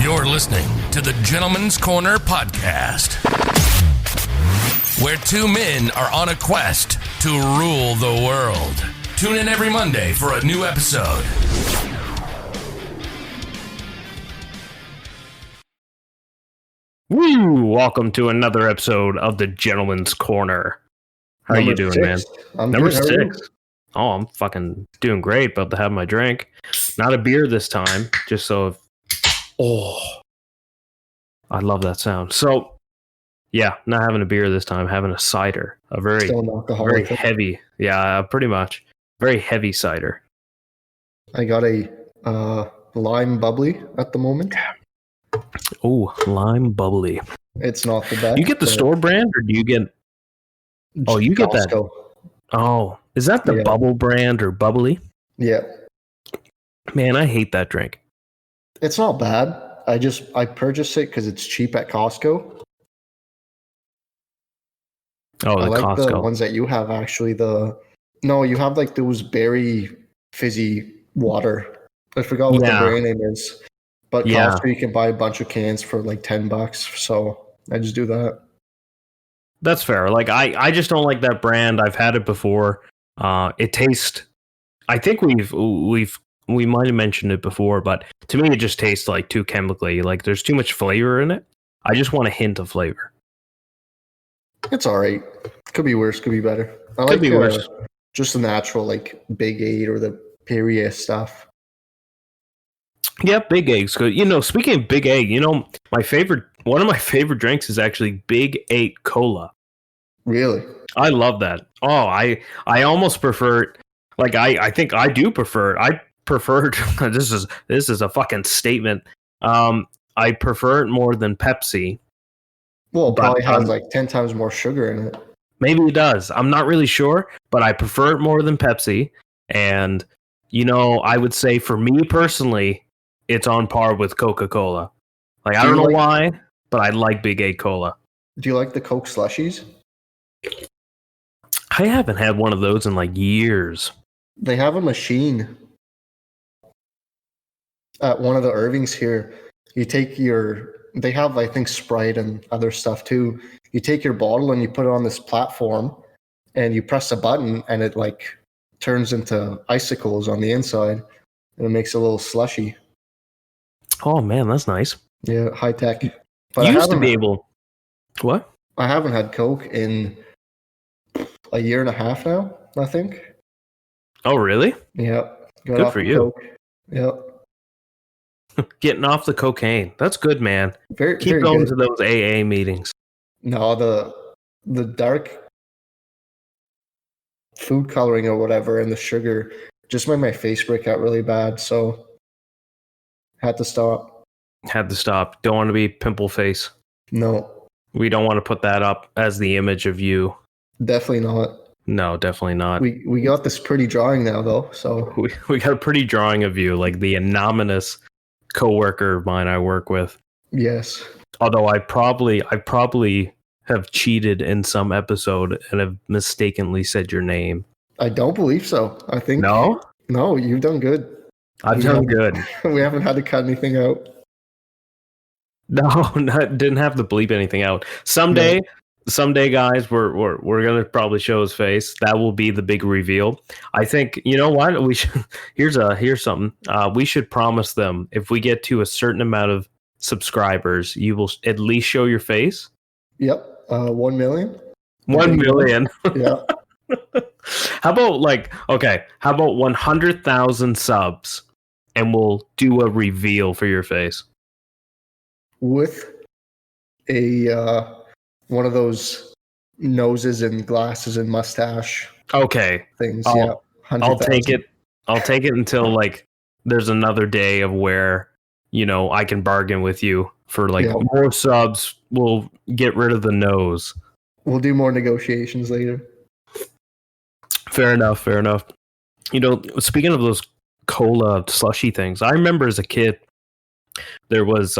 You're listening to the Gentleman's Corner Podcast, where two men are on a quest to rule the world. Tune in every Monday for a new episode. Woo! Welcome to another episode of the Gentleman's Corner. How are you doing, man? I'm Number good. 6. Oh, I'm fucking doing great. About to have my drink. Not a beer this time, just so... Oh, I love that sound. So, yeah, not having a beer this time, having a cider. A very heavy, pretty much. Very heavy cider. I got a lime bubbly at the moment. Oh, lime bubbly. It's not the best. You get the store brand, or do you get... Oh, you get that. Oh, is that the bubble brand or bubbly? Yeah. Man, I hate that drink. It's not bad. I purchased it because it's cheap at Costco. Oh, I like Costco. the ones that you have, actually. You have like those berry fizzy water. I forgot what the brand name is. But Costco, you can buy a bunch of cans for like $10. So I just do that. That's fair. Like I just don't like that brand. I've had it before. It tastes. I think we might have mentioned it before, but to me it just tastes like too chemically. Like there's too much flavor in it. I just want a hint of flavor. It's all right. Could be worse. Could be better. Could be worse. Just the natural, like Big 8 or the Perrier stuff. Yeah, Big Egg's good. Speaking of Big Egg, one of my favorite drinks is actually Big 8 Cola. Really? I love that. Oh, I almost prefer it. Like I think I do prefer it. I preferred this is a fucking statement. I prefer it more than Pepsi. Well, it probably has like 10 times more sugar in it. Maybe it does. I'm not really sure, but I prefer it more than Pepsi. And I would say for me personally, it's on par with Coca-Cola. Like I don't know why, but I like Big 8 Cola. Do you like the Coke slushies? I haven't had one of those in like years. They have a machine at one of the Irvings here. They have, I think, Sprite and other stuff too. You take your bottle and you put it on this platform and you press a button and it like turns into icicles on the inside and it makes a little slushy. Oh man, that's nice. Yeah, high tech. But you used to be able... What? I haven't had Coke in a year and a half now, I think. Oh, really? Yeah. Good for you. Coke. Yeah. Getting off the cocaine. That's good, man. Keep very going good. to those AA meetings. No, the dark food coloring or whatever and the sugar just made my face break out really bad, so had to stop. Don't want to be pimple face. No. We don't want to put that up as the image of you. Definitely not. No, definitely not. We got this pretty drawing now, though. So we got a pretty drawing of you, like the anonymous coworker of mine I work with. Yes. Although I probably have cheated in some episode and have mistakenly said your name. I don't believe so. I think No, you've done good. I've done good. We haven't had to cut anything out. No, didn't have to bleep anything out. Someday, guys, we're gonna probably show his face. That will be the big reveal. I think what we should. Here's something. We should promise them if we get to a certain amount of subscribers, you will at least show your face. Yep. 1 million. 1 million. Yeah. How about 100,000 subs, and we'll do a reveal for your face with a one of those noses and glasses and mustache. Okay. Things. I'll take it. I'll take it until there's another day of where I can bargain with you for more subs. We'll get rid of the nose. We'll do more negotiations later. Fair enough. Speaking of those cola slushy things, I remember as a kid there was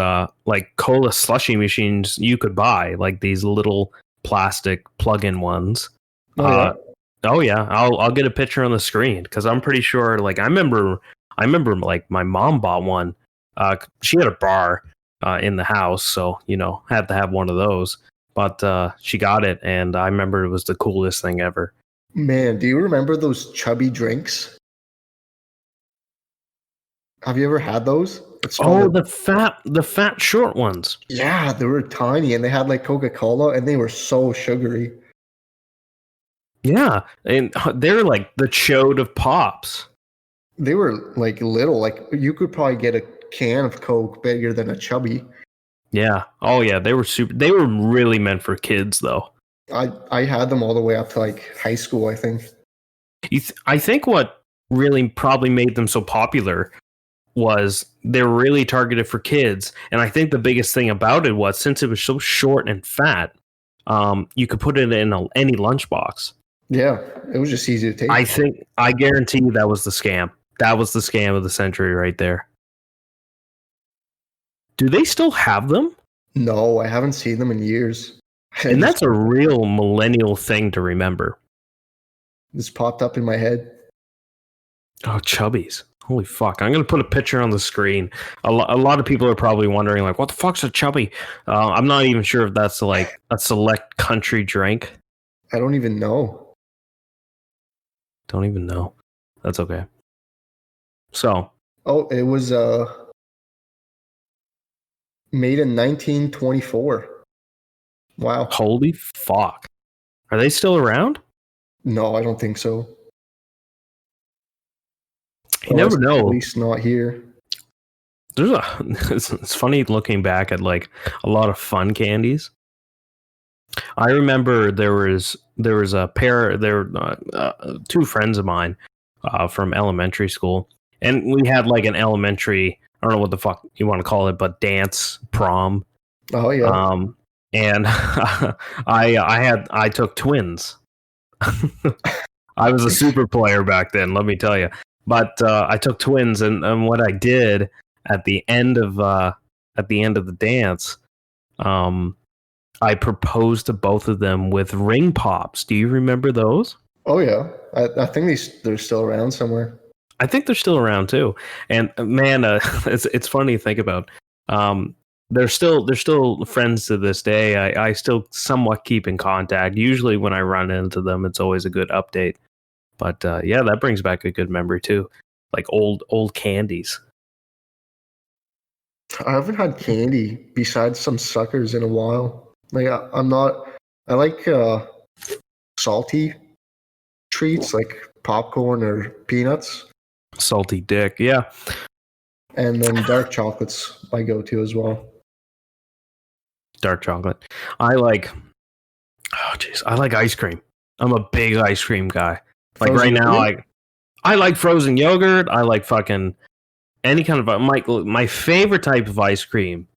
cola slushy machines you could buy, like these little plastic plug-in ones. Oh yeah, I'll get a picture on the screen because I'm pretty sure. I remember my mom bought one. She had a bar, in the house, so had to have one of those. But she got it, and I remember it was the coolest thing ever. Man, do you remember those Chubby drinks? Have you ever had those? It's called The fat short ones. yeah, they were tiny and they had like Coca-Cola and they were so sugary. Yeah, and they're like the chode of pops. They were like little, like you could probably get a can of Coke bigger than a Chubby. Yeah. Oh yeah, they were super. They were really meant for kids, though. I had them all the way up to like high school, I think. I think what really probably made them so popular was they're really targeted for kids, and I think the biggest thing about it was since it was so short and fat, you could put it in any lunchbox. Yeah, it was just easy to take. I guarantee you that was the scam. That was the scam of the century right there. Do they still have them? No, I haven't seen them in years. And that's a real millennial thing to remember. This popped up in my head. Oh, Chubbies. Holy fuck. I'm going to put a picture on the screen. A lot of people are probably wondering, like, what the fuck's a Chubby? I'm not even sure if that's like a select country drink. I don't even know. Don't even know. That's okay. So. Oh, it was made in 1924. Wow. Holy fuck. Are they still around? No, I don't think so. You never know. At least not here. It's funny looking back at like a lot of fun candies. I remember there was a pair. There were two friends of mine from elementary school, and we had like an elementary. I don't know what the fuck you want to call it, but dance prom. Oh yeah. And I took twins. I was a super player back then, let me tell you. But I took twins, and what I did at the end of the dance, I proposed to both of them with ring pops. Do you remember those? Oh yeah. I think they're still around somewhere. I think they're still around too. And man, it's funny to think about. They're still friends to this day. I still somewhat keep in contact. Usually when I run into them, it's always a good update. But yeah, that brings back a good memory too, like old candies. I haven't had candy besides some suckers in a while. Like I like salty treats like popcorn or peanuts. Salty dick, yeah. And then dark chocolate's my go-to as well. Dark chocolate. I like ice cream. I'm a big ice cream guy. Like frozen right now, I like frozen yogurt. I like fucking any kind of my favorite type of ice cream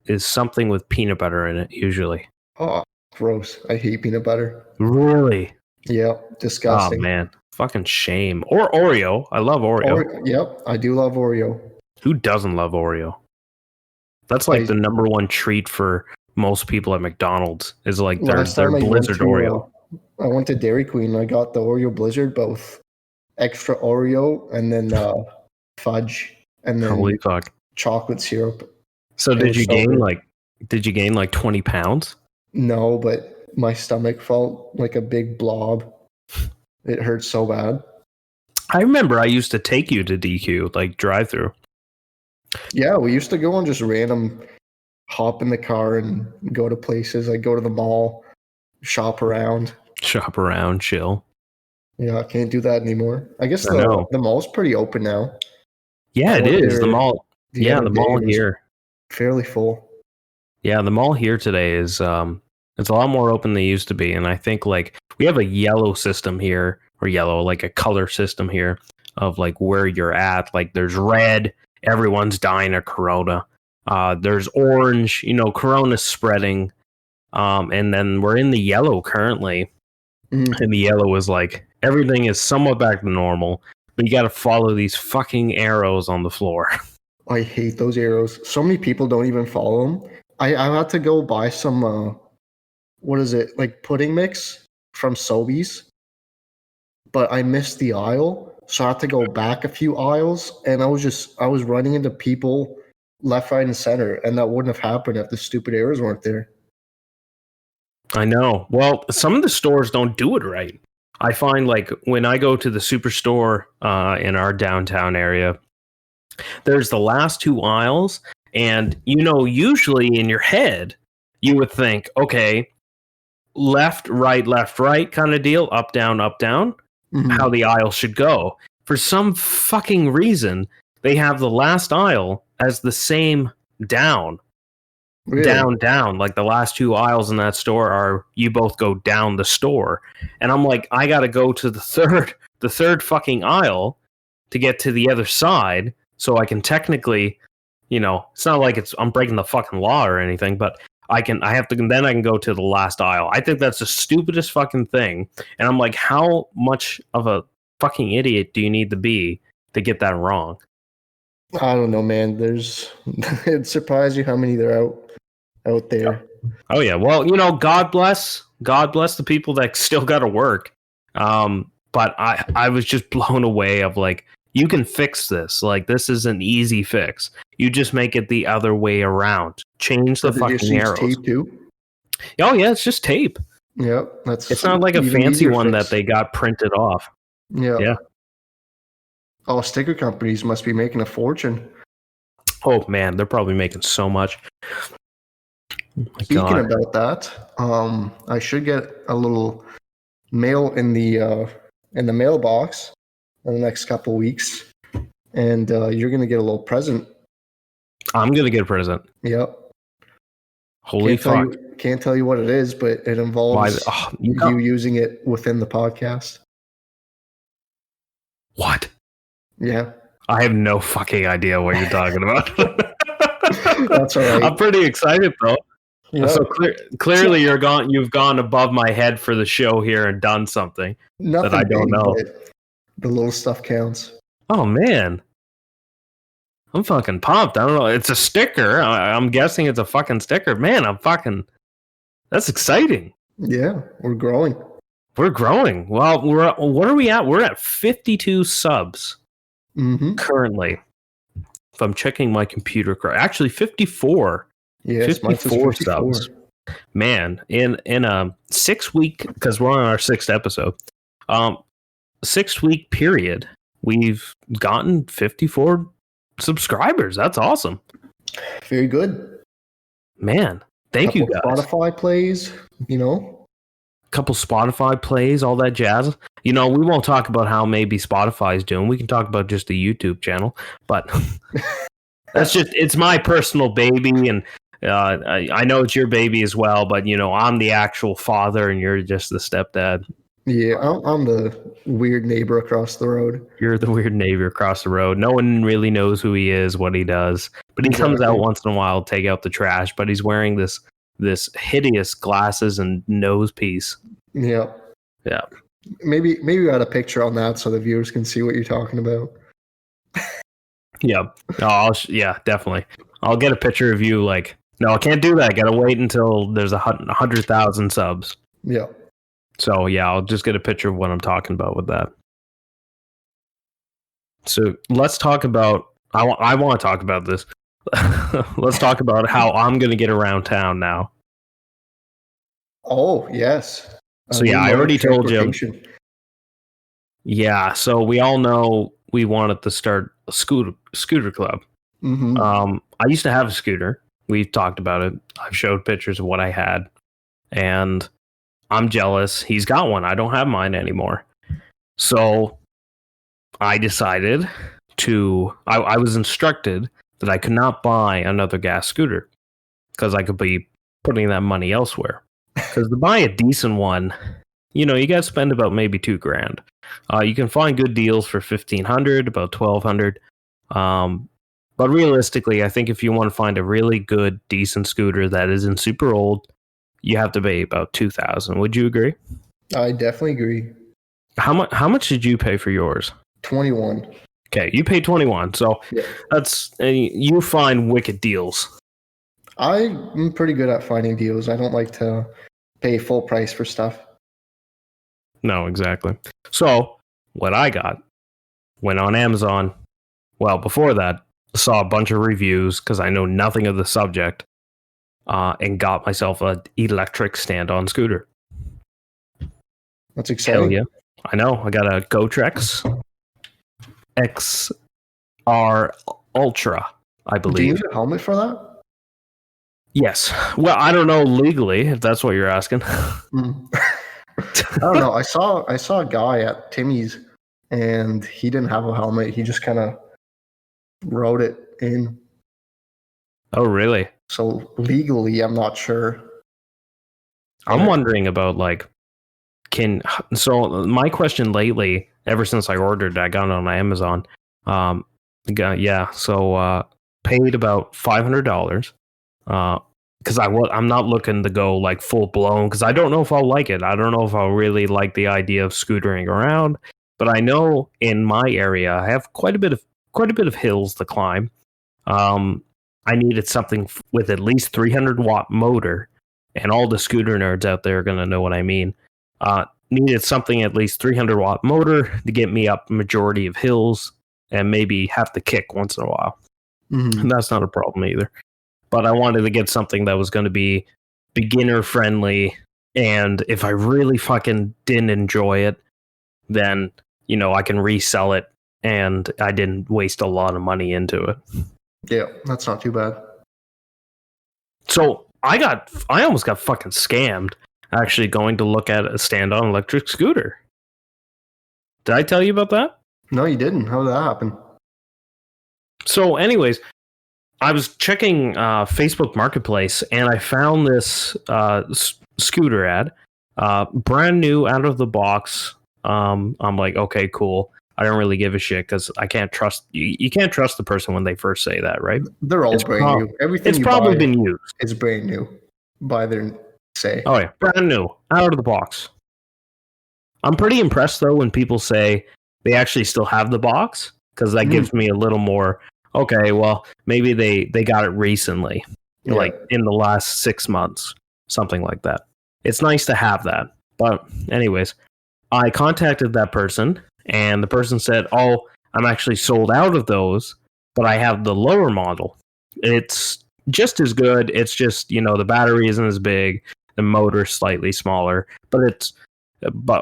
is something with peanut butter in it, usually. Oh, gross. I hate peanut butter. Really? Yeah, disgusting. Oh man, fucking shame. Or Oreo. I love Oreo. Yep, I do love Oreo. Who doesn't love Oreo? That's like the number one treat for most people at McDonald's is like their Blizzard Oreo. I went to Dairy Queen. I got the Oreo Blizzard, both extra Oreo and then fudge and then holy fuck chocolate syrup. So did you gain like 20 pounds? No, but my stomach felt like a big blob. It hurt so bad. I remember I used to take you to DQ, like drive through. Yeah, we used to go on just random hop in the car and go to places. Like go to the mall, shop around, chill. Yeah, I can't do that anymore. I guess the mall's pretty open now. Yeah, it is. The mall. Yeah, the mall here fairly full. Yeah, the mall here today is it's a lot more open than it used to be, and I think like we have a yellow system here, or yellow like a color system here of like where you're at. Like there's red, everyone's dying of Corona. There's orange, Corona's spreading, and then we're in the yellow currently. And the yellow is like everything is somewhat back to normal, but you got to follow these fucking arrows on the floor. I hate those arrows. So many people don't even follow them. I had to go buy some, what is it, like pudding mix from Sobeys, but I missed the aisle, so I had to go back a few aisles, and I was running into people left, right, and center, and that wouldn't have happened if the stupid arrows weren't there. I know. Well, some of the stores don't do it right. I find like when I go to the superstore in our downtown area, there's the last two aisles, and usually in your head, you would think, okay, left, right kind of deal, up, down, how the aisle should go. For some fucking reason, they have the last aisle as the same down. Really? Down. Like the last two aisles in that store are, you both go down the store. And I'm like, I gotta go to the third fucking aisle to get to the other side, so I can technically, it's not like I'm breaking the fucking law or anything, but I can go to the last aisle. I think that's the stupidest fucking thing. And I'm like, how much of a fucking idiot do you need to be to get that wrong? I don't know, man. It surprised you how many there are out there. Oh yeah. Well, God bless the people that still got to work. But I was just blown away of like, you can fix this. Like, this is an easy fix. You just make it the other way around. Change the fucking arrows. Tape too? Oh yeah, it's just tape. Yep, it's not like a fancy one that they got printed off. Yeah. Oh, sticker companies must be making a fortune. Oh man, they're probably making so much. Speaking about that, I should get a little mail in the mailbox in the next couple weeks, and you're gonna get a little present. I'm gonna get a present. Yep. Holy fuck! Can't tell you what it is, but it involves you using it within the podcast. What? Yeah. I have no fucking idea what you're talking about. That's all right. I'm pretty excited though. Yep. So clearly you've gone above my head for the show here and done something that I don't know. The little stuff counts. Oh man, I'm fucking pumped. I don't know. It's a sticker. I'm guessing it's a fucking sticker. Man, that's exciting. Yeah, we're growing. Well, what are we at? We're at 52 subs currently. If I'm checking my computer correct, actually 54. Yes, 54 subs. Man, in a 6 week, because we're on our 6th episode, 6 week period, we've gotten 54 subscribers. That's awesome. Very good. Man, thank you guys. Spotify plays, Couple Spotify plays, all that jazz. We won't talk about how maybe Spotify is doing. We can talk about just the YouTube channel, but it's my personal baby, and I know it's your baby as well, but I'm the actual father and you're just the stepdad. Yeah, I'm the weird neighbor across the road. You're the weird neighbor across the road. No one really knows who he is, what he does, but he comes out once in a while to take out the trash, but he's wearing this hideous glasses and nose piece. Yeah. Maybe we got a picture on that so the viewers can see what you're talking about. Yeah. Oh, yeah, definitely. I'll get a picture of you. Like, no, I can't do that. I gotta wait until there's 100,000 subs. Yeah. So yeah, I'll just get a picture of what I'm talking about with that. So let's talk about. I want to talk about this. Let's talk about how I'm gonna get around town now. Oh yes. So yeah, I already told you. Yeah, so we all know we wanted to start a scooter club. I used to have a scooter. We've talked about it. I've showed pictures of what I had, and I'm jealous. He's got one. I don't have mine anymore. So I decided to. I was instructed that I could not buy another gas scooter because I could be putting that money elsewhere. Because to buy a decent one, you got to spend about maybe $2,000. You can find good deals for $1,500, about $1,200. But realistically, I think if you want to find a really good, decent scooter that isn't super old, you have to pay about $2,000. Would you agree? I definitely agree. How much did you pay for yours? 21. Okay, you paid 21. So that's you find wicked deals. I'm pretty good at finding deals. I don't like to pay full price for stuff. No, exactly. So what I got went on Amazon. Well, before that, saw a bunch of reviews because I know nothing of the subject, and got myself an electric stand-on scooter. That's exciting. Hell yeah. I know. I got a GoTrex XR Ultra, I believe. Do you need a helmet for that? Yes. Well, I don't know legally, if that's what you're asking. I don't know. I saw a guy at Timmy's, and he didn't have a helmet. He just kind of wrote it in. Oh, really? So legally, I'm not sure. I'm wondering about so my question lately, ever since I ordered it, I got it on Amazon. Paid about $500. Because I'm not looking to go like full blown, because I don't know if I'll like it. I don't know if I'll really like the idea of scootering around. But I know in my area I have quite a bit of hills to climb. I needed something with at least 300-watt motor, and all the scooter nerds out there are gonna know what I mean. Needed something at least 300-watt motor to get me up majority of hills, and maybe have to kick once in a while. Mm-hmm. And that's not a problem either. But I wanted to get something that was going to be beginner friendly, and if I really fucking didn't enjoy it, then I can resell it, and I didn't waste a lot of money into it. Yeah, that's not too bad. So I almost got fucking scammed actually going to look at a stand-on electric scooter. Did I tell you about that? No, you didn't. How did that happen? So anyways, I was checking Facebook Marketplace, and I found this scooter ad, brand new, out of the box. I'm like, okay, cool. I don't really give a shit because I can't trust you. You can't trust the person when they first say that, right? They're all brand new. Everything it's probably been used. It's brand new by their say. Oh yeah, brand new, out of the box. I'm pretty impressed though when people say they actually still have the box, because that gives me a little more. Okay, well, maybe they got it recently, like in the last 6 months, something like that. It's nice to have that. But anyways, I contacted that person, and the person said, oh, I'm actually sold out of those, but I have the lower model. It's just as good. It's just, the battery isn't as big, the motor's slightly smaller, but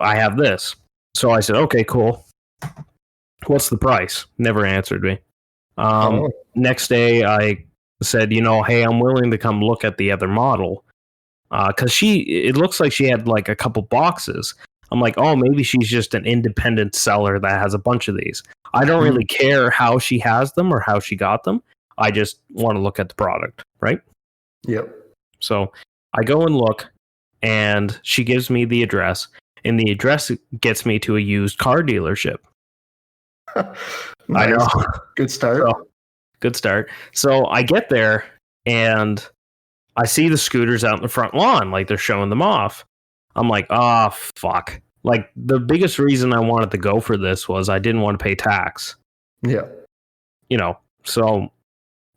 I have this. So I said, okay, cool. What's the price? Never answered me. Next day I said, hey, I'm willing to come look at the other model. Cause it looks like she had like a couple boxes. I'm like, oh, maybe she's just an independent seller that has a bunch of these. I don't really care how she has them or how she got them. I just want to look at the product, right? Yep. So I go and look, and she gives me the address, and the address gets me to a used car dealership. Nice. I know. Good start. Good start. So I get there, and I see the scooters out in the front lawn, like they're showing them off. I'm like, fuck. Like, the biggest reason I wanted to go for this was I didn't want to pay tax. Yeah. So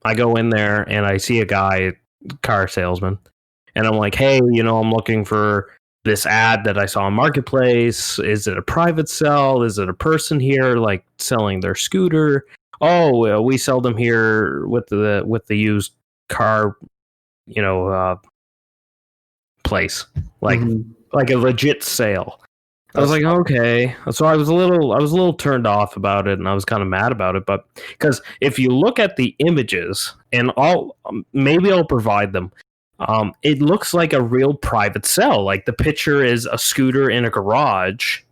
I go in there, and I see a guy, car salesman, and I'm like, hey, I'm looking for this ad that I saw on Marketplace. Is it a private sell? Is it a person here like selling their scooter? Oh, we sell them here with the used car, place, like a legit sale. I was like, okay. So I was a little turned off about it, and I was kind of mad about it. But because if you look at the images, and maybe I'll provide them. It looks like a real private sell. Like, the picture is a scooter in a garage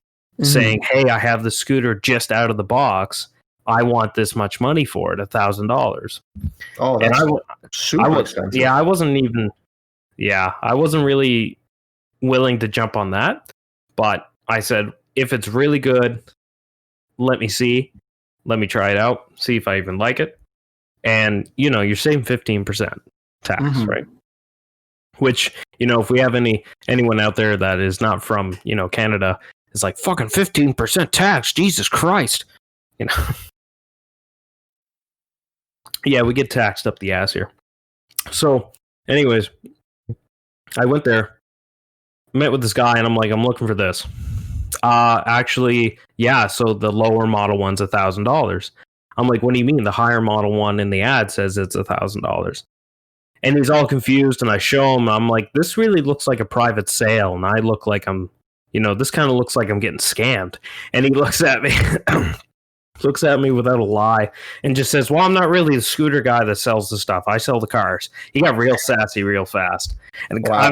saying, hey, I have the scooter just out of the box. I want this much money for it, $1,000. Oh, that's super expensive. Yeah, I wasn't really willing to jump on that. But I said, if it's really good, let me see. Let me try it out. See if I even like it. And, you're saving 15% tax, right? Which, if we have anyone out there that is not from, Canada, it's like, fucking 15% tax. Jesus Christ. Yeah, we get taxed up the ass here. So, anyways, I went there, met with this guy, and I'm like, I'm looking for this. Actually, yeah, so the lower model one's $1,000. I'm like, what do you mean? The higher model one in the ad says it's $1,000. And he's all confused, and I show him, I'm like, this really looks like a private sale, and I look like I'm, this kind of looks like I'm getting scammed. And he looks at me, without a lie, and just says, well, I'm not really the scooter guy that sells the stuff. I sell the cars. He got real sassy real fast. And wow.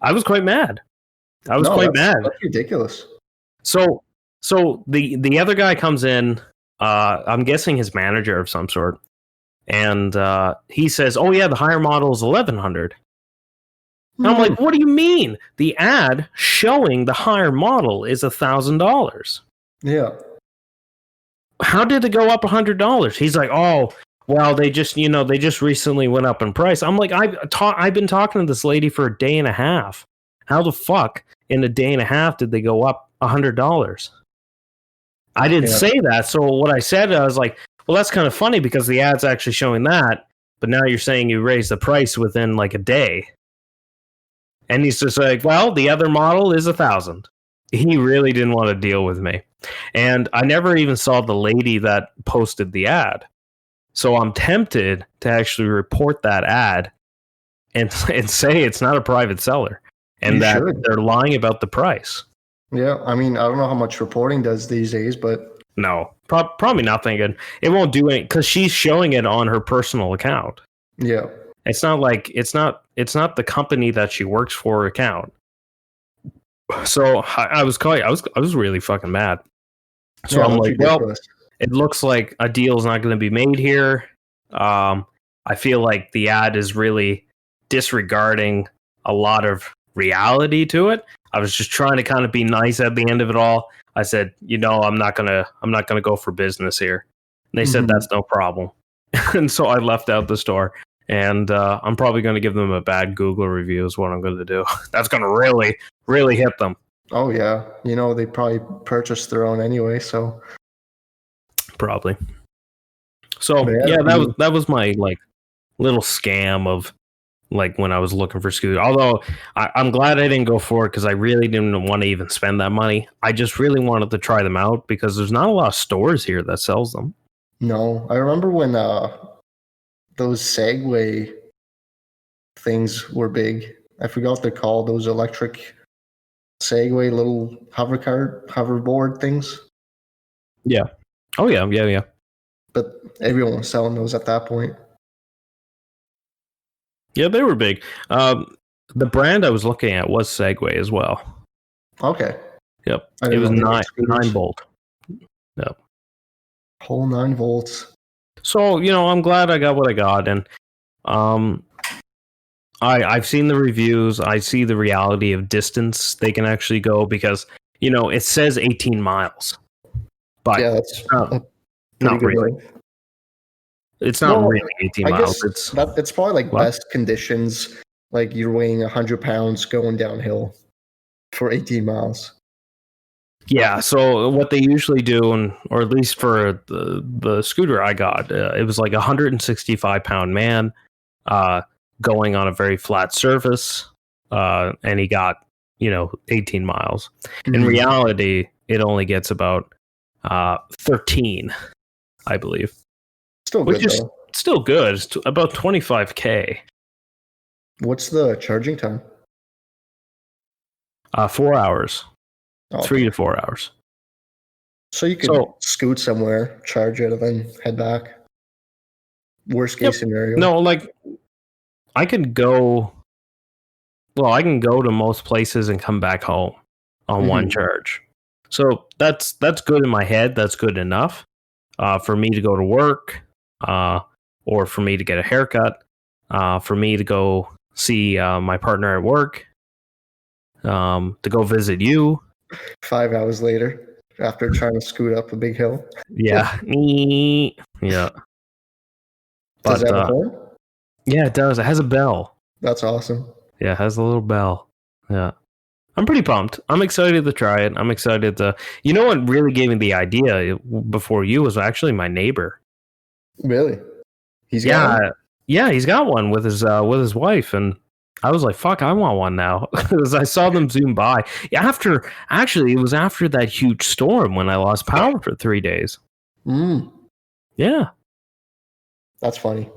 I was quite mad. That's ridiculous. So the other guy comes in, I'm guessing his manager of some sort, and he says, oh yeah, the higher model is $1,100. And I'm like, what do you mean? The ad showing the higher model is $1,000. Yeah. How did it go up $100? He's like, oh, well, they just recently went up in price. I'm like, I've been talking to this lady for a day and a half. How the fuck in a day and a half did they go up $100? I didn't say that. So what I said, I was like, well, that's kind of funny because the ad's actually showing that, but now you're saying you raised the price within like a day. And he's just like, well, the other model is $1,000. He really didn't want to deal with me. And I never even saw the lady that posted the ad. So I'm tempted to actually report that ad and say it's not a private seller and that they're lying about the price. Yeah, I mean, I don't know how much reporting does these days, but... No, probably nothing. And it won't do anything because she's showing it on her personal account. Yeah. It's not like it's not the company that she works for account. So I was really fucking mad. So yeah, I'm like, well, it looks like a deal is not going to be made here. I feel like the ad is really disregarding a lot of reality to it. I was just trying to kind of be nice at the end of it all. I said, I'm not gonna go for business here. And they said that's no problem. And so I left out the store. And I'm probably going to give them a bad Google review is what I'm going to do. That's going to really, really hit them. Oh, yeah. They probably purchased their own anyway, so. Probably. So, that was my, little scam of, when I was looking for scooters. Although, I'm glad I didn't go for it because I really didn't want to even spend that money. I just really wanted to try them out because there's not a lot of stores here that sells them. No. I remember when... those Segway things were big. I forgot what they're called. Those electric Segway little hoverboard things. Yeah. Oh, yeah. But everyone was selling those at that point. Yeah, they were big. The brand I was looking at was Segway as well. Okay. Yep. It was 9 volt. Yep. Whole 9 volts. So, I'm glad I got what I got, and I've seen the reviews. I see the reality of distance they can actually go because, it says 18 miles. But yeah, that's not really. It's not really 18 miles. It's probably best conditions, like you're weighing 100 pounds going downhill for 18 miles. Yeah, so what they usually do, or at least for the scooter I got, it was like a 165-pound man going on a very flat surface, and he got, 18 miles. Mm-hmm. In reality, it only gets about 13, I believe. Still good, though. Still good. It's about 25K. What's the charging time? 4 hours. Okay. 3 to 4 hours. So you could scoot somewhere, charge it, and then head back. Worst case scenario. No, I can go. Well, I can go to most places and come back home on one charge. So that's good in my head. That's good enough for me to go to work, or for me to get a haircut, for me to go see my partner at work, to go visit you. 5 hours later, after trying to scoot up a big hill. Yeah. Yeah. Does it have a horn? Yeah, it does. It has a bell. That's awesome. Yeah, it has a little bell. Yeah. I'm pretty pumped. I'm excited to try it. I'm excited to... You know what really gave me the idea before you was actually my neighbor. Really? He's got one? Yeah, he's got one with his wife, and I was like, fuck, I want one now. Because I saw them zoom by. It was after that huge storm when I lost power for 3 days. Yeah, That's funny.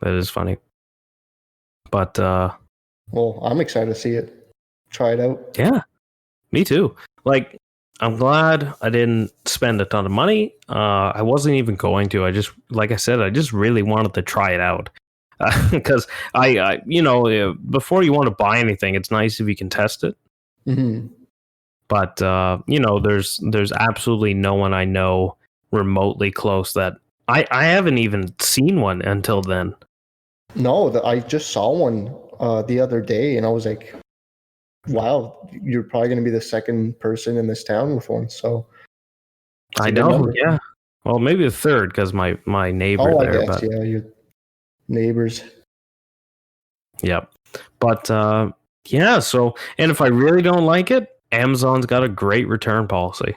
that is funny. But Well, I'm excited to see it. Try it out. yeah, me too. Like, I'm glad I didn't spend a ton of money. I wasn't even going to. I just, like I said, I just really wanted to try it out. Because before you want to buy anything, it's nice if you can test it. Mm-hmm. But there's absolutely no one I know remotely close that I haven't even seen one until then. No, I just saw one the other day, and I was like, "Wow, you're probably going to be the second person in this town with one." So it's I a good know, number. yeah. Well, maybe the third because my neighbor Oh, I there, guess, but yeah, your neighbors. yep. But yeah. So, and if I really don't like it, Amazon's got a great return policy.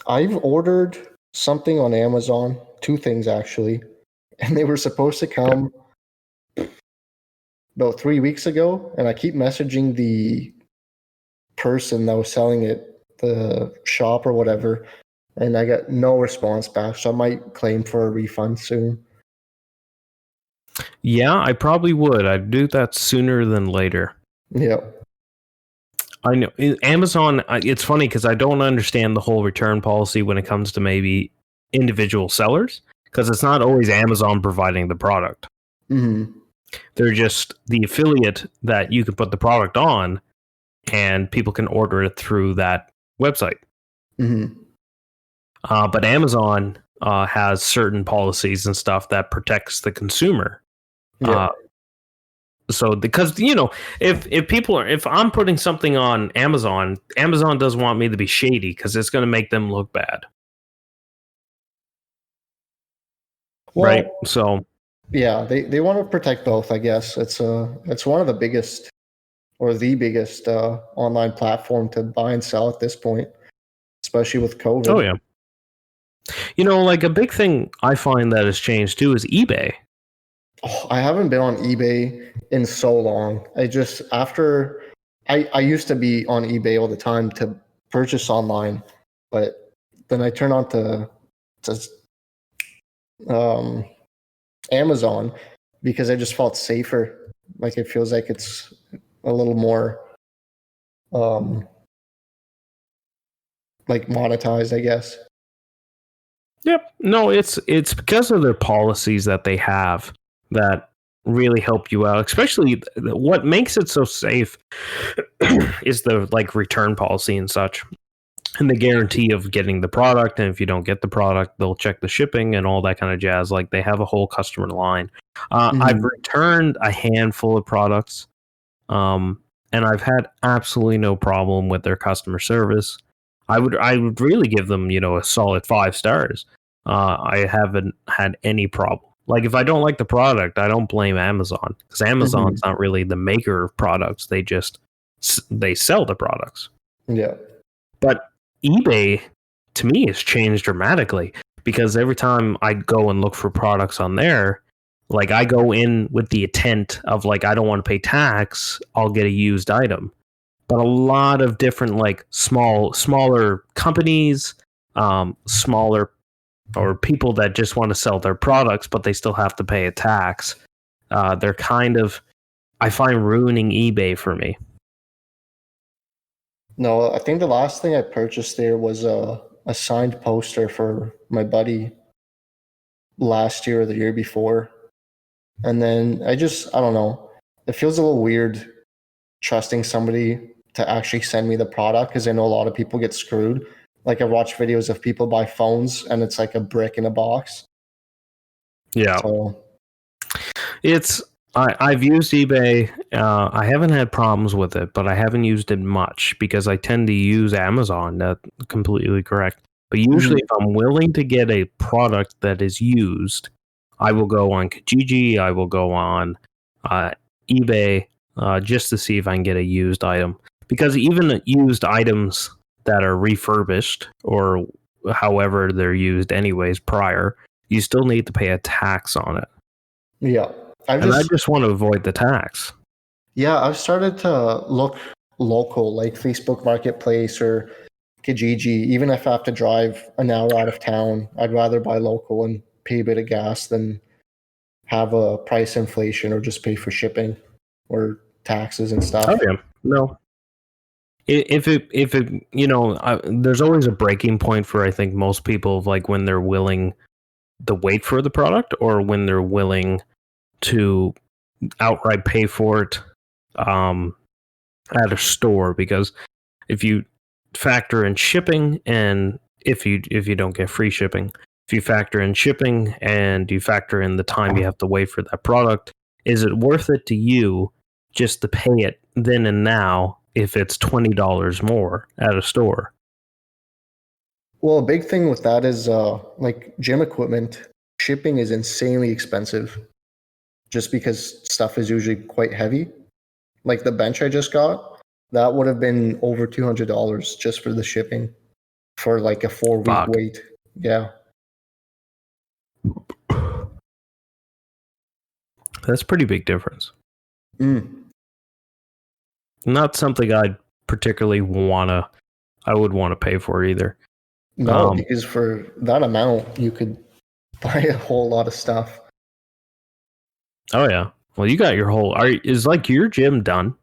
I've ordered something on Amazon, two things actually, and they were supposed to come about 3 weeks ago, and I keep messaging the person that was selling it, the shop or whatever, and I got no response back. So I might claim for a refund soon. Yeah, I probably would. I'd do that sooner than later. Yeah. I know Amazon. It's funny because I don't understand the whole return policy when it comes to maybe individual sellers because it's not always Amazon providing the product. Mm-hmm. They're just the affiliate that you can put the product on, and people can order it through that website. Mm-hmm. But Amazon has certain policies and stuff that protects the consumer. Yeah. So because if I'm putting something on Amazon doesn't want me to be shady because it's going to make them look bad. Well, right? So yeah, they want to protect both, I guess. It's one of the biggest or the biggest online platform to buy and sell at this point, especially with COVID. oh yeah. Like a big thing I find that has changed too is eBay. Oh, I haven't been on eBay in so long. I used to be on eBay all the time to purchase online, but then I turned on to Amazon because I just felt safer. Like it feels like it's a little more like monetized, I guess. Yep. No, it's because of their policies that they have that really help you out. Especially what makes it so safe is the return policy and such. And the guarantee of getting the product, and if you don't get the product, they'll check the shipping and all that kind of jazz. Like they have a whole customer line. I've returned a handful of products, and I've had absolutely no problem with their customer service. I would really give them a solid 5 stars. I haven't had any problem. Like if I don't like the product, I don't blame Amazon because Amazon's not really the maker of products. They sell the products. Yeah. But eBay, to me, has changed dramatically because every time I go and look for products on there, like I go in with the intent of I don't want to pay tax, I'll get a used item. But a lot of different smaller companies, smaller or people that just want to sell their products, but they still have to pay a tax. They're kind of, I find, ruining eBay for me. No, I think the last thing I purchased there was a signed poster for my buddy last year or the year before. And then I don't know. It feels a little weird trusting somebody to actually send me the product because I know a lot of people get screwed. Like I watch videos of people buy phones and it's like a brick in a box. Yeah. So I've used eBay. I haven't had problems with it, but I haven't used it much because I tend to use Amazon. That's completely correct. But usually, if I'm willing to get a product that is used, I will go on Kijiji. I will go on eBay just to see if I can get a used item. Because even used items that are refurbished or however they're used anyways prior, you still need to pay a tax on it. Yeah. I just want to avoid the tax. Yeah, I've started to look local, like Facebook Marketplace or Kijiji. Even if I have to drive an hour out of town, I'd rather buy local and pay a bit of gas than have a price inflation or just pay for shipping or taxes and stuff. Oh yeah, no. If it there's always a breaking point for I think most people, like when they're willing to wait for the product or when they're willing to outright pay for it at a store, because if you factor in shipping and if you don't get free shipping, if you factor in shipping and you factor in the time you have to wait for that product, is it worth it to you just to pay it then and now if it's $20 more at a store? Well, a big thing with that is like gym equipment, shipping is insanely expensive just because stuff is usually quite heavy. Like the bench I just got, that would have been over $200 just for the shipping for like a 4-week Fuck. wait. Yeah. That's a pretty big difference. Mm. Not something I'd particularly I would want to pay for either. No, because for that amount, you could buy a whole lot of stuff. Oh yeah. Well, you got your whole. Is like your gym done?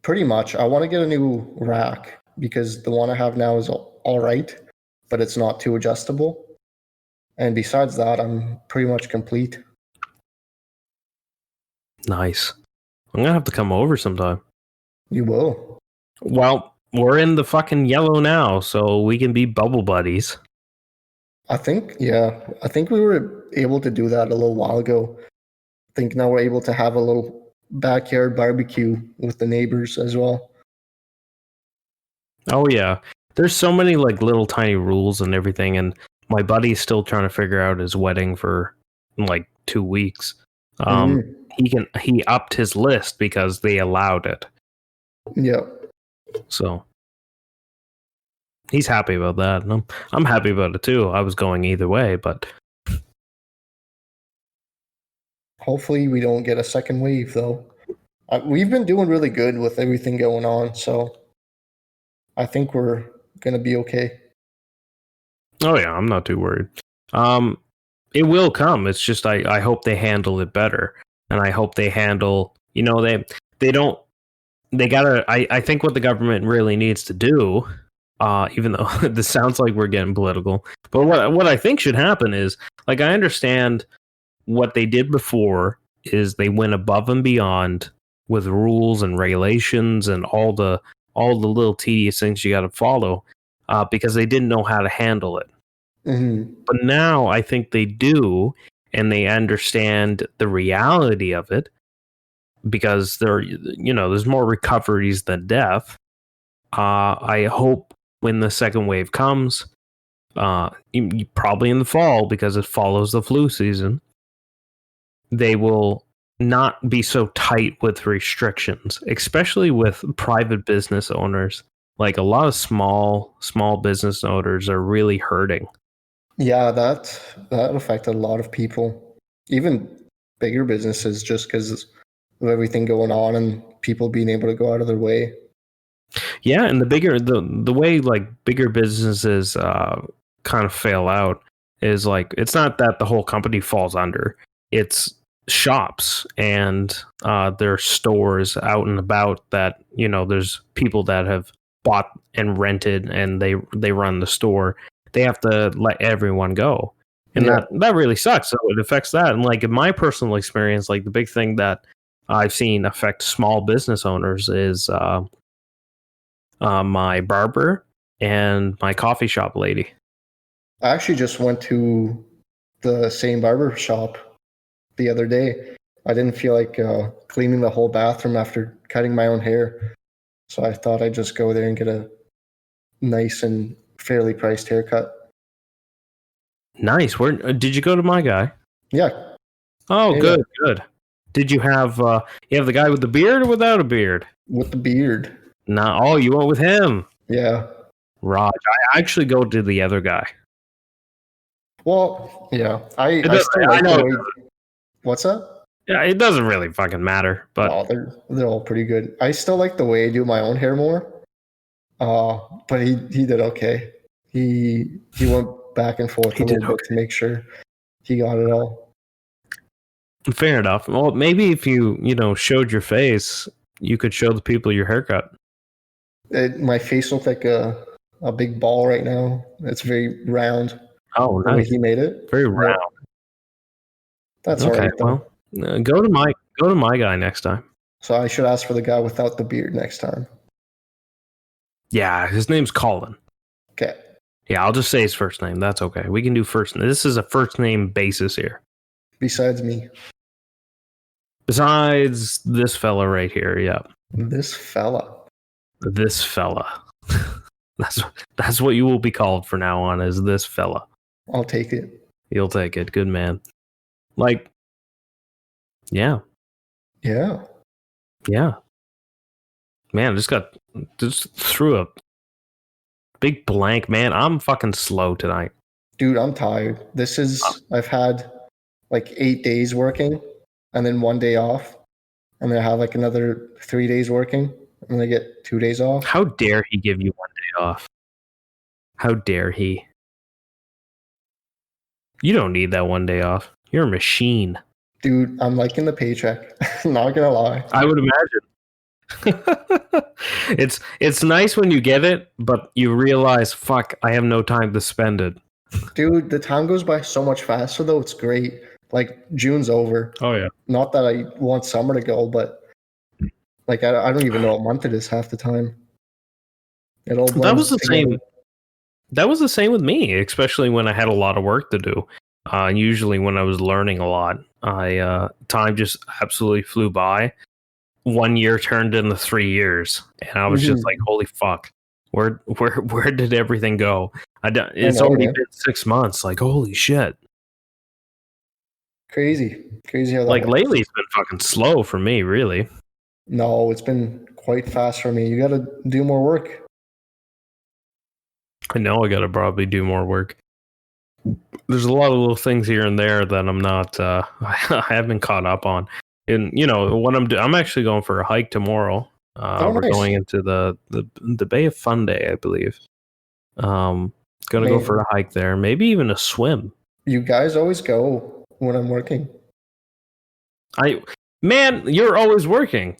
Pretty much. I want to get a new rack because the one I have now is all right, but it's not too adjustable. And besides that, I'm pretty much complete. Nice. I'm gonna have to come over sometime. You will. Well, we're in the fucking yellow now, so we can be bubble buddies. I think we were able to do that a little while ago. I think now we're able to have a little backyard barbecue with the neighbors as well. Oh yeah. There's so many like little tiny rules and everything, and my buddy's still trying to figure out his wedding for like 2 weeks. He upped his list because they allowed it. Yeah. So he's happy about that. And I'm happy about it too. I was going either way, but Hopefully we don't get a second wave though. We've been doing really good with everything going on, so I think we're gonna be okay. oh yeah, I'm not too worried. It will come. It's just I hope they handle it better, and I hope they handle. They don't. They gotta. I think what the government really needs to do, even though this sounds like we're getting political, but what I think should happen is, like, I understand what they did before is they went above and beyond with rules and regulations and all the little tedious things you got to follow, because they didn't know how to handle it. Mm-hmm. But now I think they do, and they understand the reality of it, because there's more recoveries than death. I hope when the second wave comes, probably in the fall because it follows the flu season, they will not be so tight with restrictions, especially with private business owners. Like a lot of small business owners are really hurting. Yeah, that affected a lot of people, even bigger businesses, just because of everything going on and people being able to go out of their way. Yeah, and the way like bigger businesses kind of fail out is like it's not that the whole company falls under. It's shops and their stores out and about that there's people that have bought and rented and they run the store. They have to let everyone go, and that really sucks. So it affects that. And like in my personal experience, like the big thing that I've seen affect small business owners is my barber and my coffee shop lady. I actually just went to the same barber shop the other day. I didn't feel like cleaning the whole bathroom after cutting my own hair, so I thought I'd just go there and get a nice and fairly priced haircut. Nice. Where did you go to my guy? Yeah. Oh, Yeah. Good. Did you have the guy with the beard or without a beard? With the beard. Nah. Oh, you went with him. Yeah. Raj. I actually go to the other guy. Well, yeah. I know. What's that? Yeah, it doesn't really fucking matter, but they're all pretty good. I still like the way I do my own hair more, But he did okay. He went back and forth He a did little bit to make sure he got it all. Fair enough. Well, maybe if you showed your face, you could show the people your haircut. My face looked like a big ball right now. It's very round. Oh, The way nice. he made it. Very round. That's Okay, all right, though. well, go to my guy next time. So I should ask for the guy without the beard next time. Yeah, his name's Colin. Okay. Yeah, I'll just say his first name. That's okay. We can do first. This is a first name basis here. Besides me. Besides this fella right here, yeah. This fella. This fella. That's what you will be called from now on, is this fella. I'll take it. You'll take it. Good man. Like, yeah. Yeah. Yeah. Man, just threw a big blank, man. I'm fucking slow tonight. Dude, I'm tired. I've had like 8 days working and then 1 day off. And then I have like another 3 days working and then I get 2 days off. How dare he give you 1 day off? How dare he? You don't need that 1 day off. You're a machine. Dude, I'm liking the paycheck. Not gonna lie. I would imagine. It's nice when you get it, but you realize, fuck, I have no time to spend it. Dude, the time goes by so much faster though. It's great. Like June's over. Oh yeah. Not that I want summer to go, but like I don't even know what month it is half the time. It all That was the together. same. That was the same with me, especially when I had a lot of work to do. Usually when I was learning a lot, time just absolutely flew by. 1 year turned into 3 years, and I was just like, "Holy fuck, where did everything go?" It's already been 6 months. Like, holy shit! Crazy how that Like works. lately, it's been fucking slow for me, really. No, it's been quite fast for me. You got to do more work. I know I got to probably do more work. There's a lot of little things here and there that I'm not. I haven't caught up on. And what I'm actually going for a hike tomorrow. We're nice. going into the Bay of Fundy, I believe. Gonna go for a hike there, maybe even a swim. You guys always go when I'm working. Man, you're always working.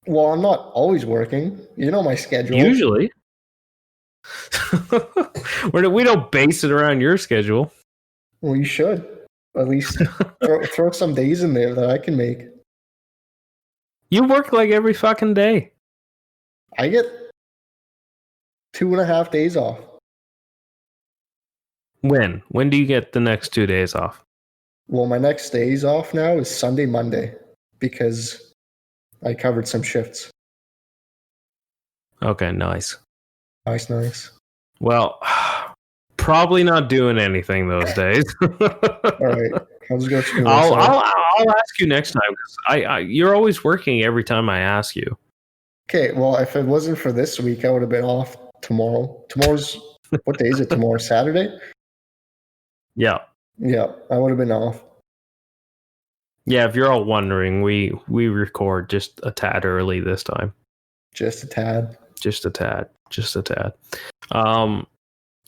Well, I'm not always working. You know my schedule. Usually. We don't base it around your schedule. Well, you should. At least throw some days in there that I can make. You work like every fucking day. I get 2.5 days off. When? When do you get the next 2 days off? Well, my next days off now is Sunday, Monday, because I covered some shifts. Okay, nice. Nice. Well, probably not doing anything those days. All right. I'll just go through this. I'll ask you next time, because you're always working every time I ask you. Okay, well, if it wasn't for this week, I would have been off tomorrow. Tomorrow's, what day is it? Tomorrow, Saturday? Yeah. Yeah, I would have been off. Yeah, if you're all wondering, we record just a tad early this time. Just a tad. Just a tad.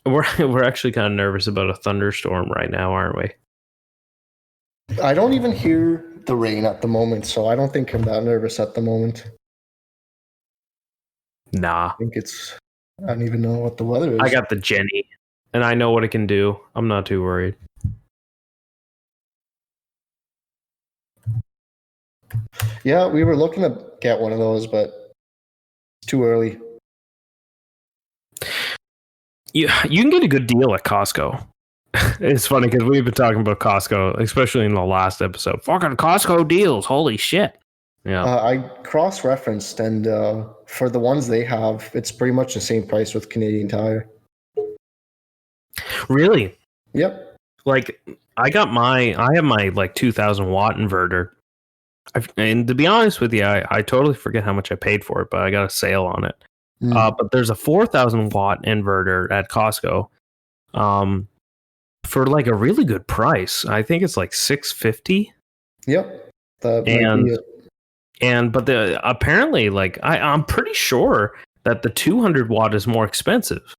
We're actually kind of nervous about a thunderstorm right now, aren't we? I don't even hear the rain at the moment, so I don't think I'm that nervous at the moment. Nah. I don't even know what the weather is. I got the Jenny, and I know what it can do. I'm not too worried. Yeah, we were looking to get one of those, but it's too early. You can get a good deal at Costco. It's funny because we've been talking about Costco, especially in the last episode. Fucking Costco deals. Holy shit. Yeah. I cross-referenced, and for the ones they have, it's pretty much the same price with Canadian Tire. Really? Yep. Like, I have my like 2,000 watt inverter. And to be honest with you, I totally forget how much I paid for it, but I got a sale on it. But there's a 4,000 watt inverter at Costco, for like a really good price. I think it's like $650. Yep. That might be it. But apparently, like I'm pretty sure that the 200 watt is more expensive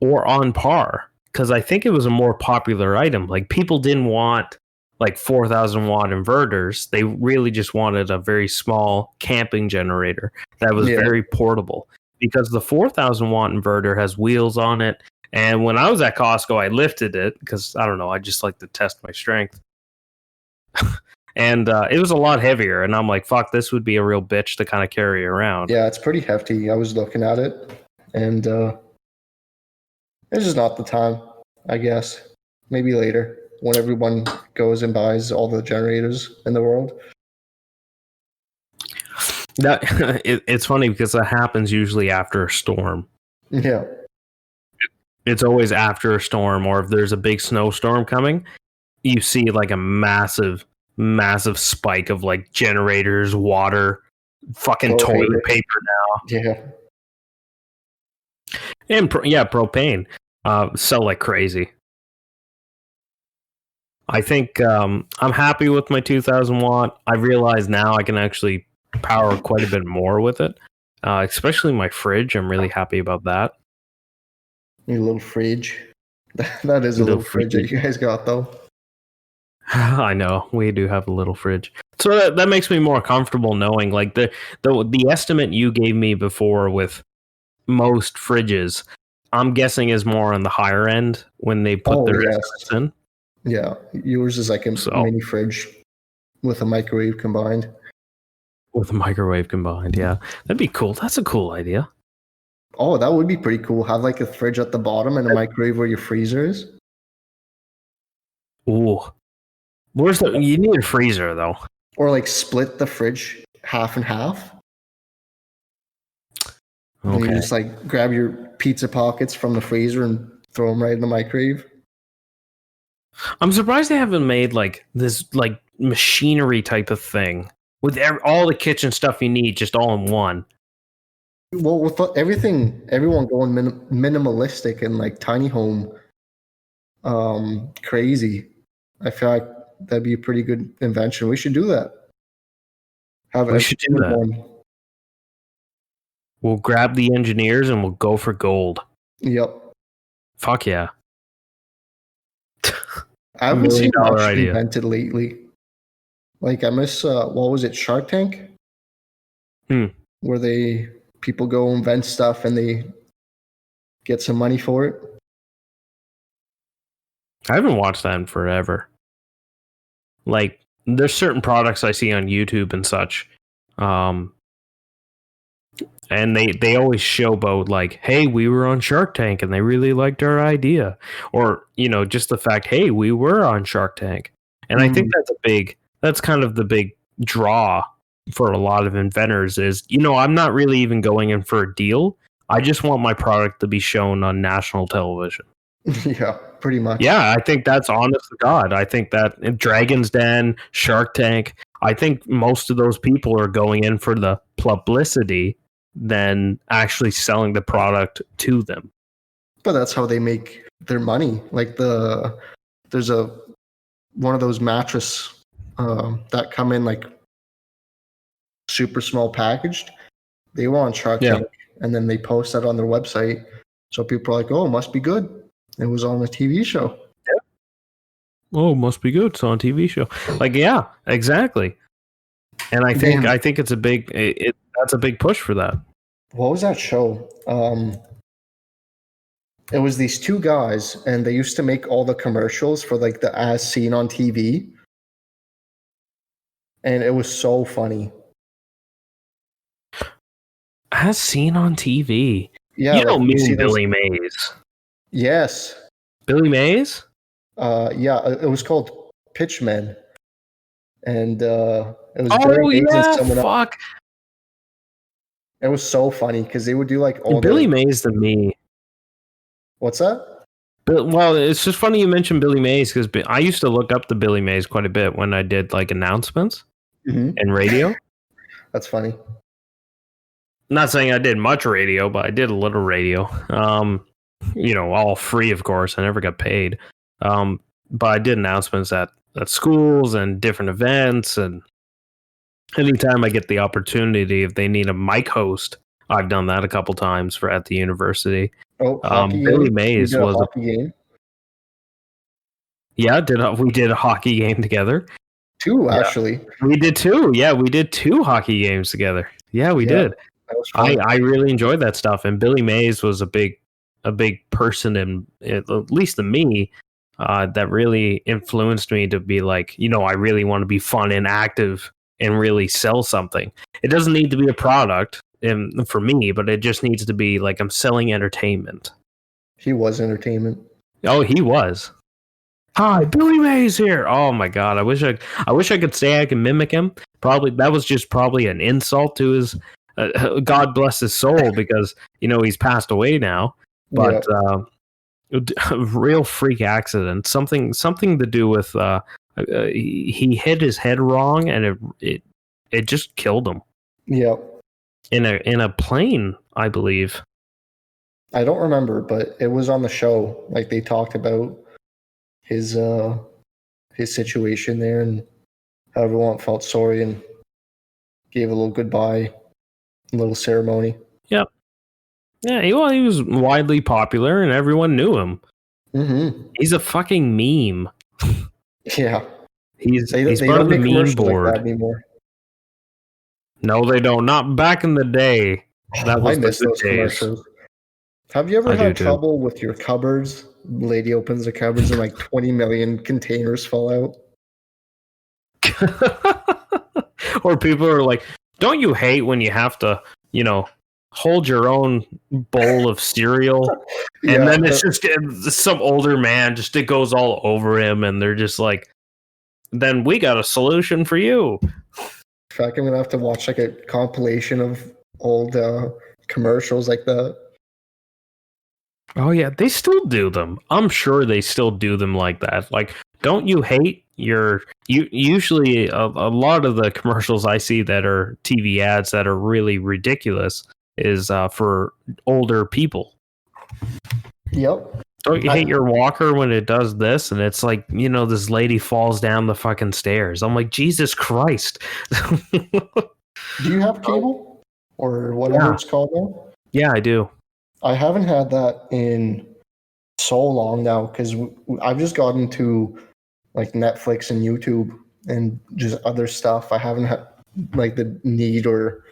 or on par, because I think it was a more popular item. Like, people didn't want like 4,000 watt inverters. They really just wanted a very small camping generator that was very portable, because the 4,000 watt inverter has wheels on it. And when I was at Costco, I lifted it because, I don't know, I just like to test my strength. And it was a lot heavier. And I'm like, fuck, this would be a real bitch to kind of carry around. Yeah, it's pretty hefty. I was looking at it, and it's just not the time, I guess. Maybe later, when everyone goes and buys all the generators in the world. It's funny because that happens usually after a storm. Yeah. It's always after a storm, or if there's a big snowstorm coming, you see like a massive spike of like generators, water, fucking toilet paper now. Yeah. And propane sell like crazy. I think I'm happy with my 2,000 watt. I realize now I can actually power quite a bit more with it, especially my fridge. I'm really happy about that. Your little fridge. That is a little fridge that you guys got, though. I know, we do have a little fridge. So that makes me more comfortable knowing, like, the estimate you gave me before with most fridges, I'm guessing is more on the higher end when they put their estimates in. Yeah, yours is like a mini fridge with a microwave combined. With a microwave combined, yeah. That'd be cool. That's a cool idea. Oh, that would be pretty cool. Have like a fridge at the bottom and a microwave where your freezer is. Ooh. You need a freezer, though. Or like split the fridge half and half. Okay. And you just like grab your pizza pockets from the freezer and throw them right in the microwave. I'm surprised they haven't made like this like machinery type of thing with all the kitchen stuff you need just all in one. Well, with everyone going minimalistic and like tiny home, crazy, I feel like that'd be a pretty good invention. We should do that. We should do that. One. We'll grab the engineers and we'll go for gold. Yep. Fuck yeah. I haven't seen much invented lately. Like, I miss, what was it, Shark Tank? Where people go invent stuff and they get some money for it. I haven't watched that in forever. Like, there's certain products I see on YouTube and such, and they always showboat like, hey, we were on Shark Tank and they really liked our idea, or, you know, just the fact, hey, we were on Shark Tank. And I think that's kind of the big draw for a lot of inventors is, you know, I'm not really even going in for a deal. I just want my product to be shown on national television. Yeah, pretty much. Yeah, I think that's honest to God. I think that Dragon's Den, Shark Tank, I think most of those people are going in for the publicity than actually selling the product to them. But that's how they make their money. Like there's one of those mattress that come in like super small packaged. They were on Shark Tank, and then they post that on their website. So people are like, oh, it must be good. It was on a TV show. Yeah. Oh, must be good. It's on a TV show. Like, yeah, exactly. And I think it's a big that's a big push for that. What was that show? It was these two guys, and they used to make all the commercials for like the As Seen on TV. And it was so funny. As Seen on TV? Yeah. You don't mean Billy Mays. Yes. Billy Mays? Yeah, it was called Pitchmen. And it was Billy Mays and someone else. It was so funny because they would do like all Billy Mays to me. What's that? Well, it's just funny you mentioned Billy Mays because I used to look up the Billy Mays quite a bit when I did like announcements and radio. That's funny. Not saying I did much radio, but I did a little radio. You know, all free, of course. I never got paid. But I did announcements at schools and different events. And anytime I get the opportunity, if they need a mic host, I've done that a couple times for at the university. Oh, hockey Billy game. Mays We did a was hockey game. Yeah, we did a hockey game together. Two, Yeah. actually. We did two. Yeah, we did 2 hockey games together. Yeah, we did. That was fun. I really enjoyed that stuff, and Billy Mays was a big person in at least to me that really influenced me to be like, I really want to be fun and active and really sell something. It doesn't need to be a product for me, but it just needs to be like I'm selling entertainment. He was entertainment. Oh, he was. Hi, Billy Mays here. Oh my god, I wish I could say I can mimic him. Probably that was just probably an insult to his God bless his soul, because he's passed away now. But a real freak accident, something to do with he hit his head wrong, and it just killed him. Yeah. In a plane, I believe. I don't remember, but it was on the show. Like, they talked about his situation there, and how everyone felt sorry and gave a little goodbye, a little ceremony. Yep. Yeah, he was widely popular and everyone knew him. Mm-hmm. He's a fucking meme. Yeah. He's They part don't of the make meme commercials board. like that anymore. No, they don't. Not back in the day. That was I miss those days. commercials. Have you ever had trouble with your cupboards? Lady opens the cupboards and like 20 million containers fall out. Or people are like, don't you hate when you have to, hold your own bowl of cereal? And then it's just some older man, just it goes all over him, and they're just like, then we got a solution for you. In fact, I'm going to have to watch like a compilation of old commercials like that. Oh yeah, they still do them. I'm sure they still do them like that. Like, don't you hate usually a lot of the commercials I see that are TV ads that are really ridiculous is for older people. Yep. Don't you hate your walker when it does this? And it's like, this lady falls down the fucking stairs. I'm like, Jesus Christ. Do you have cable or whatever it's called now? Yeah, I do. I haven't had that in so long now, because I've just gotten to like Netflix and YouTube and just other stuff. I haven't had like the need or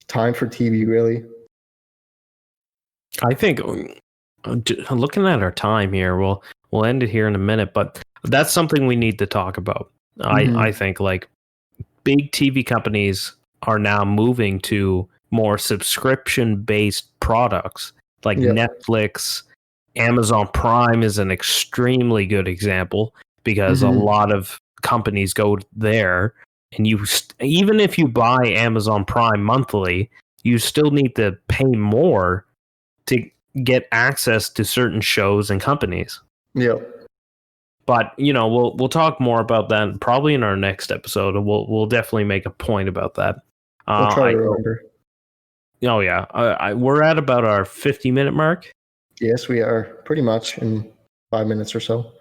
time for TV, really. I think looking at our time here, we'll end it here in a minute, but that's something we need to talk about. I think like big TV companies are now moving to more subscription-based products. Like Netflix, Amazon Prime is an extremely good example, because a lot of companies go there, and even if you buy Amazon Prime monthly, you still need to pay more to get access to certain shows and companies. Yeah. But we'll talk more about that probably in our next episode, and we'll definitely make a point about that. We'll try to remember. Oh yeah, we're at about our 50-minute mark. Yes, we are, pretty much in 5 minutes or so.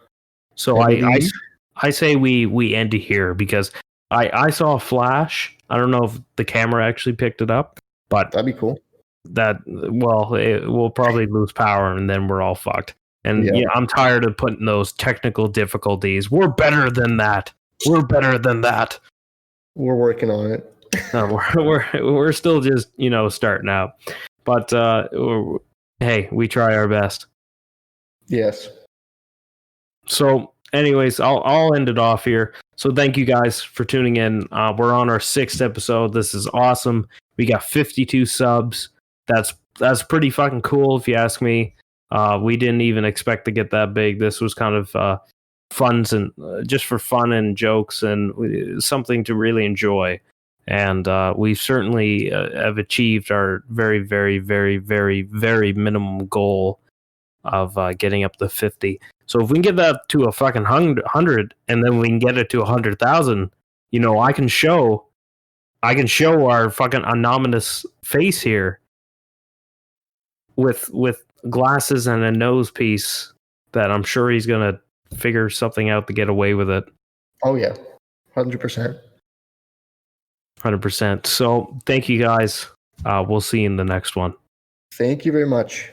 So I say we end it here, because I saw a flash. I don't know if the camera actually picked it up, but that'd be cool. It will probably lose power, and then we're all fucked. And I'm tired of putting those technical difficulties. We're better than that. We're working on it. No, we're still just starting out, but hey, we try our best. Yes. So, anyways, I'll end it off here. So, thank you guys for tuning in. We're on our 6th episode. This is awesome. We got 52 subs. That's pretty fucking cool, if you ask me. We didn't even expect to get that big. This was kind of fun and just for fun and jokes and something to really enjoy. And we certainly have achieved our very, very, very, very, very minimum goal of getting up to 50. So if we can get that to a fucking 100, and then we can get it to 100,000, I can show our fucking anonymous face here with glasses and a nose piece that I'm sure he's gonna figure something out to get away with it. Oh yeah, 100%. 100%. So thank you guys. We'll see you in the next one. Thank you very much.